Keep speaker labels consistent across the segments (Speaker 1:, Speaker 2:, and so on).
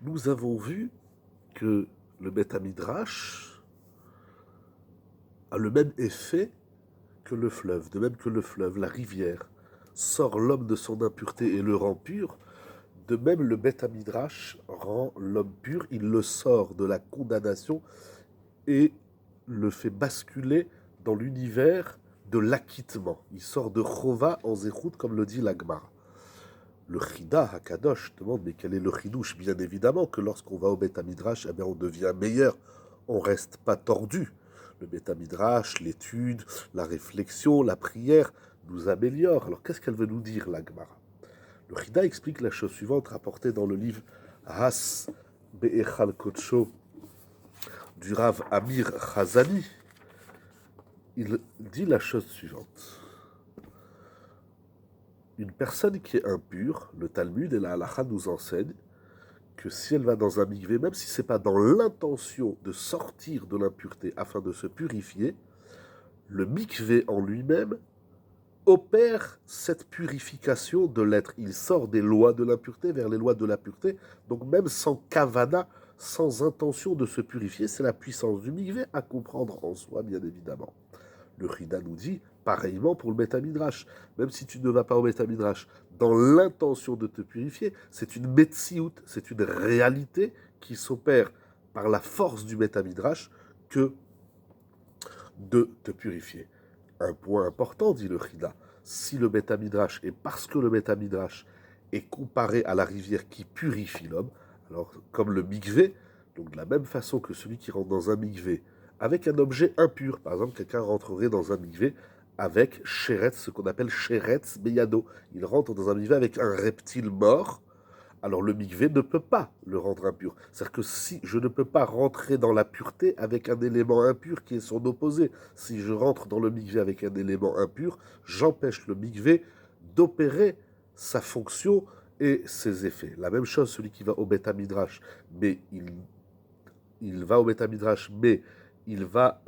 Speaker 1: Nous avons vu que le Beth Midrash a le même effet que le fleuve, de même que le fleuve, la rivière, sort l'homme de son impureté et le rend pur, de même le Beth Midrash rend l'homme pur, il le sort de la condamnation et le fait basculer dans l'univers de l'acquittement. Il sort de Chova en Zéchout, comme le dit l'Agmara. Le Chida Hakadosh demande, mais quel est le Chidouche? Bien évidemment que lorsqu'on va au Beth Midrash, on devient meilleur, on reste pas tordu. Le Beth Midrash, l'étude, la réflexion, la prière nous améliore. Alors qu'est-ce qu'elle veut nous dire, la Gemara? Le Chida explique la chose suivante, rapportée dans le livre Has Be'echal Kodsho du Rav Amir Chazani. Il dit la chose suivante. Une personne qui est impure, le Talmud et la Halacha nous enseignent que si elle va dans un mikvé, même si ce n'est pas dans l'intention de sortir de l'impureté afin de se purifier, le mikvé en lui-même opère cette purification de l'être. Il sort des lois de l'impureté vers les lois de la pureté, donc même sans kavana, sans intention de se purifier, c'est la puissance du mikvé à comprendre en soi, bien évidemment. Le Chida nous dit, pareillement pour le Beth Midrash, même si tu ne vas pas au Beth Midrash dans l'intention de te purifier, c'est une metsiout, c'est une réalité qui s'opère par la force du Beth Midrash que de te purifier. Un point important, dit le Chida, si le Beth Midrash, et parce que le Beth Midrash est comparé à la rivière qui purifie l'homme, alors comme le mikvé, donc de la même façon que celui qui rentre dans un mikvé avec un objet impur, par exemple quelqu'un rentrerait dans un mikvé avec sheretz, ce qu'on appelle sheretz beyado, il rentre dans un mikvé avec un reptile mort, alors le mikvé ne peut pas le rendre impur. C'est-à-dire que si je ne peux pas rentrer dans la pureté avec un élément impur qui est son opposé, si je rentre dans le mikvé avec un élément impur, j'empêche le mikvé d'opérer sa fonction et ses effets. La même chose, celui qui va au Beth Midrash, mais il va au Beth Midrash, mais il va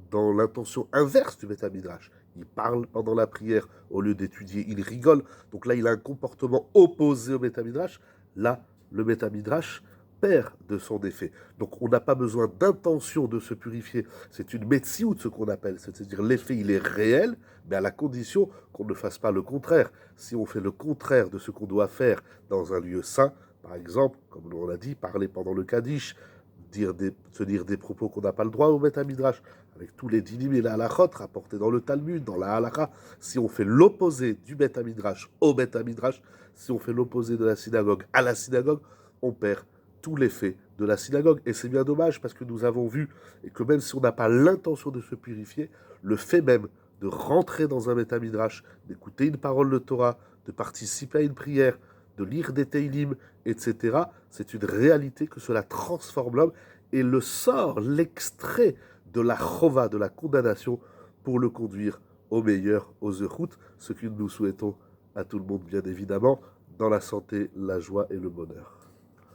Speaker 1: dans l'intention inverse du Beth Midrash. Il parle pendant la prière au lieu d'étudier, il rigole. Donc là, il a un comportement opposé au Beth Midrash. Là, le Beth Midrash perd de son effet. Donc on n'a pas besoin d'intention de se purifier. C'est une metsiout, ce qu'on appelle. C'est-à-dire l'effet, il est réel, mais à la condition qu'on ne fasse pas le contraire. Si on fait le contraire de ce qu'on doit faire dans un lieu saint, par exemple, comme on l'a dit, parler pendant le Kaddish, tenir des propos qu'on n'a pas le droit au Beth Midrash, avec tous les dinim et la halachot rapportés dans le Talmud, dans la halacha, si on fait l'opposé du Beth Midrash au Beth Midrash, si on fait l'opposé de la synagogue à la synagogue, on perd tout l'effet de la synagogue. Et c'est bien dommage parce que nous avons vu, et que même si on n'a pas l'intention de se purifier, le fait même de rentrer dans un Beth Midrash, d'écouter une parole de Torah, de participer à une prière, de lire des Teilim, etc., c'est une réalité que cela transforme l'homme et le sort, l'extrait de la chova, de la condamnation, pour le conduire au meilleur, aux Zechut, ce que nous souhaitons à tout le monde, bien évidemment, dans la santé, la joie et le bonheur.